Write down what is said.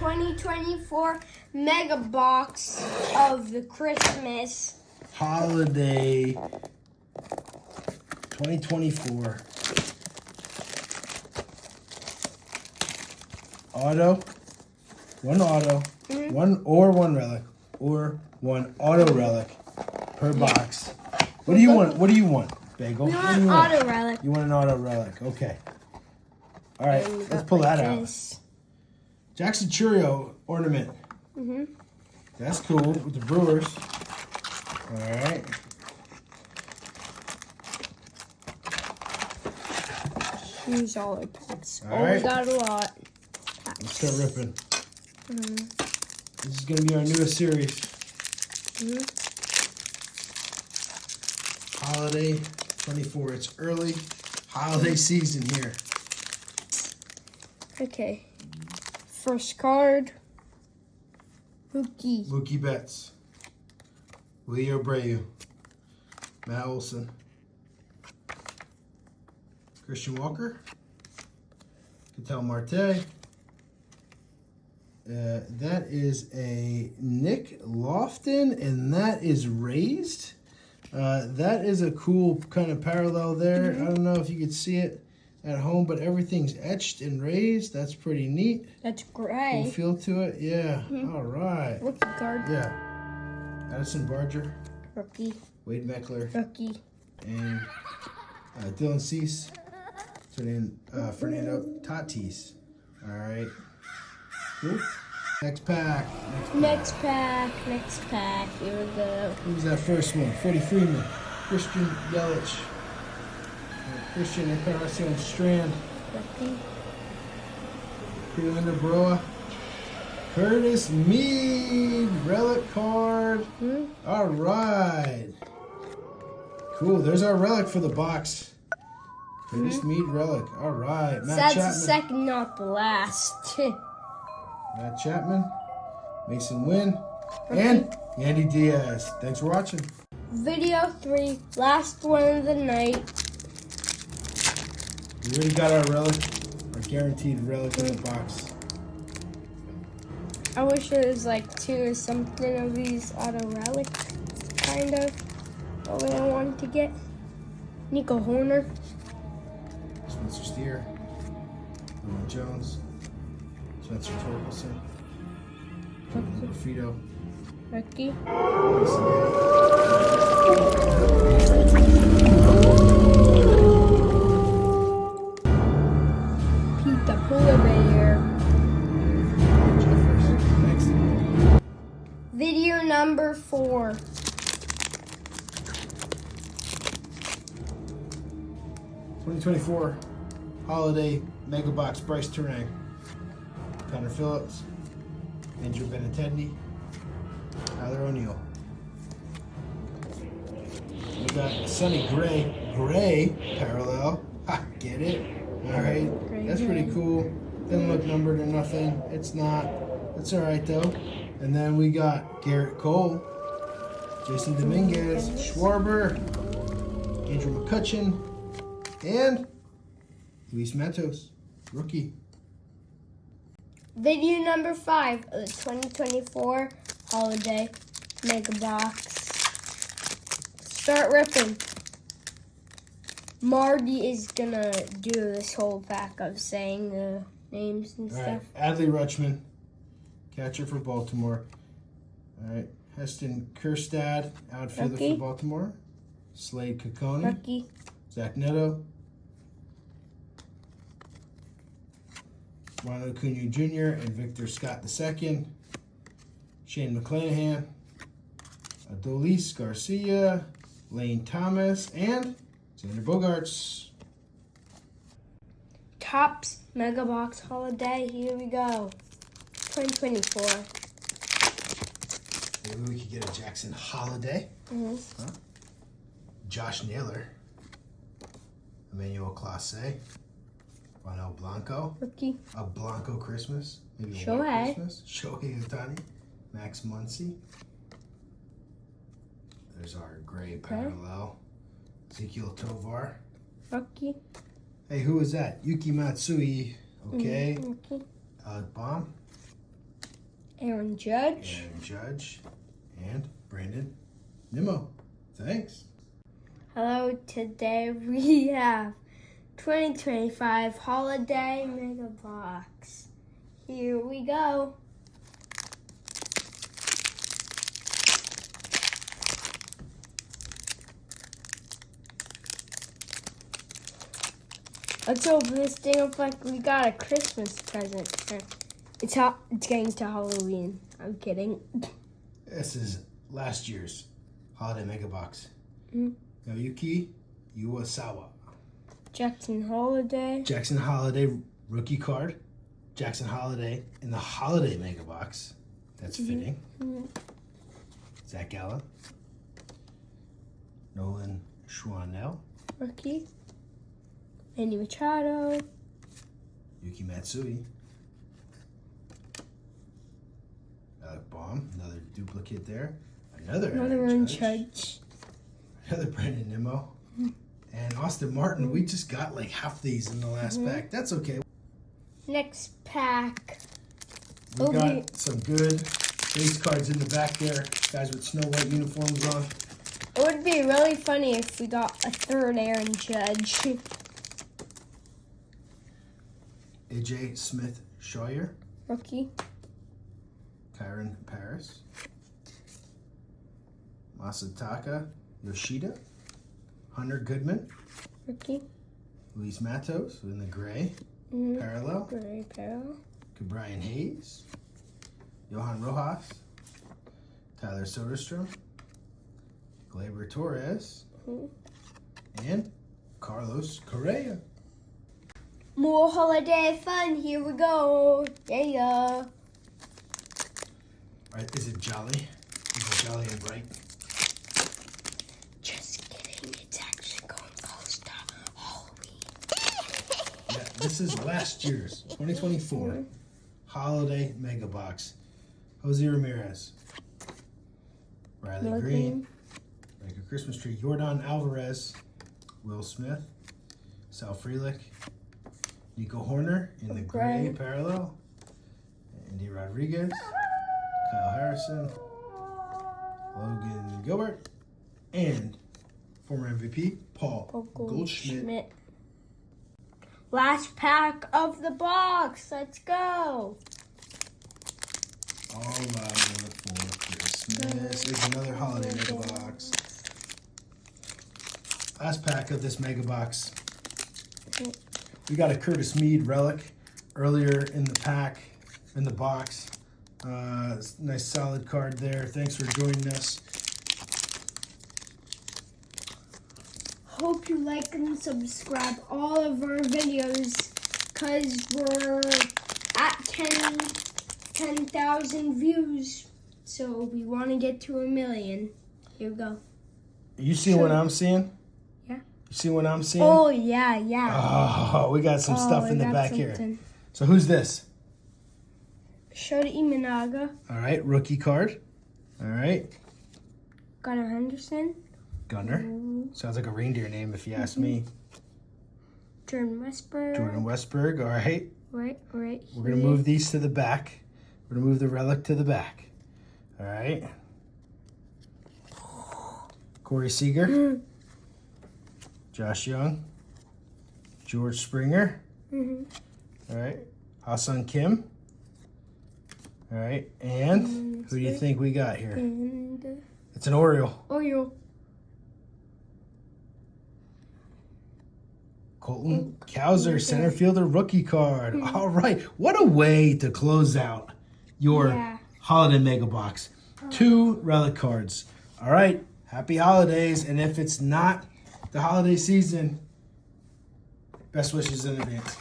2024 mega box of the Christmas holiday 2024 auto, one relic, or one auto relic per box. What do you want? What do you want, Bagel? We want an auto relic. You want an auto relic? Okay. All right, let's pull that out. Jackson Churio ornament. That's cool with the Brewers. All right. Here's all our packs. All right. We got a lot. Let's start ripping. This is going to be our newest series. Holiday 24. It's early holiday season here. Okay. First card. Mookie Betts. Leo Abreu. Matt Olson. Christian Walker. Ketel Marte. That is a Nick Lofton, and that is raised. That is a cool kind of parallel there. I don't know if you could see it at home, but everything's etched and raised. That's pretty neat. That's great. Cool feel to it. Yeah. All right. Rookie card. Yeah. Addison Barger. Rookie. Wade Meckler. Rookie. And Dylan Cease. Fernando Tatis. All right. Cool. Next pack. Next pack. Here we go. Who's that first one? Freddie Freeman. Christian Yelich. Christian Encarnacion Strand. Rookie. Freelander Broa. Curtis Mead. Relic card. All right. Cool. There's our relic for the box. Curtis Mead relic. All right. Matt Chapman. That's the second, not the last. Matt Chapman. Mason Wynn. And Yandy Diaz. Thanks for watching. Video 3. Last one of the night. We already got our relic. Our guaranteed relic in the box. I wish there was like 2 or something of these auto relics. Kind of. What I wanted to get. Nico Horner. Spencer Steer, Nolan Jones, Spencer Torkelson, Buffito, Rookie. Pita Polar Bear. Next. Video number 4. 2024 Holiday Mega Box Bryce Turang, Connor Phillips, Andrew Benintendi, Tyler O'Neill. We got Sonny Gray parallel. Ha, get it? All right, that's pretty cool. Didn't look numbered or nothing. It's not. It's all right though. And then we got Garrett Cole, Jason Dominguez, Schwarber, Andrew McCutcheon, and Luis Matos, rookie. Video number 5 of the 2024 Holiday Mega Box. Start ripping. Marty is gonna do this whole pack of saying the names and stuff. Adley Rutschman, catcher for Baltimore. All right, Heston Kjerstad, outfielder for Baltimore. Slade Kokoni. Rookie. Zach Neto. Ronald Acuna Jr. and Victor Scott II. Shane McClanahan. Adolis Garcia. Lane Thomas. And Xander Bogaerts. Topps Mega Box Holiday. Here we go. 2024. Maybe we could get a Jackson Holiday. Huh? Josh Naylor. Emmanuel Clase. Ronel Blanco. Rookie. A Blanco Christmas. Maybe a Shohei. white Christmas. Shohei Ohtani. Max Muncy. There's our gray parallel. Ezekiel Tovar. Rookie. Hey, who is that? Yuki Matsui. Okay. Rookie. Alec Baum. Aaron Judge. Aaron Judge. And Brandon Nimmo. Thanks. Hello, today we have 2025 Holiday Mega Box. Here we go. Let's open this thing up like we got a Christmas present. It's getting to Halloween. I'm kidding. This is last year's Holiday Mega Box. Mm. Naoki Iwasawa. Jackson Holiday. Jackson Holiday rookie card. Jackson Holiday in the Holiday Mega Box. That's fitting. Mm-hmm. Zach Gallen. Nolan Schwanel. Rookie. Manny Machado. Yuki Matsui. Alec Baum. Another duplicate there. Another Aaron Judge. Another Brandon Nimmo. And Austin Martin. We just got like half these in the last pack. That's okay. Next pack. We got some good base cards in the back there. Guys with Snow White uniforms on. It would be really funny if we got a third Aaron Judge. AJ Smith Scheuer. Rookie. Kyron Paris. Masataka Yoshida. Hunter Goodman. Rookie. Luis Matos in the gray. Parallel. Gray parallel. Brian Hayes. Johan Rojas. Tyler Soderstrom. Gleyber Torres. And Carlos Correa. More holiday fun. Here we go. Yeah. All right, is it jolly? Is it jolly and bright? Just kidding. It's actually going close to Halloween. Yeah, this is last year's 2024 Holiday Mega Box. Jose Ramirez. Riley Green. Like a Christmas tree. Yordan Alvarez. Will Smith. Sal Frelick. Nico Horner in the gray parallel. Andy Rodriguez. Kyle Harrison. Logan Gilbert. And former MVP, Paul Goldschmidt. Last pack of the box. Let's go. All I want for Christmas is another Holiday Mega Box. Last pack of this Mega Box. We got a Curtis Mead relic earlier in the pack, in the box. Nice solid card there. Thanks for joining us. Hope you like and subscribe all of our videos because we're at 10,000 views. So we want to get to 1 million. Here we go. You see what I'm seeing? Yeah. You see what I'm seeing? Oh, yeah. Oh, we got some stuff in the back here. So who's this? Shota Imanaga. All right, rookie card. All right. Gunnar Henderson. Gunnar. Sounds like a reindeer name if you ask me. Jordan Westberg. All right. Right. We're going to move these to the back. We're going to move the relic to the back. All right. Corey Seager. Josh Young. George Springer. All right. Ha-Seong Kim. All right. And who do you think we got here? It's an Oriole. Colton Cowser, center fielder rookie card. All right. What a way to close out your Holiday Mega Box. 2 relic cards. All right. Happy holidays. And if it's not the holiday season, best wishes in advance.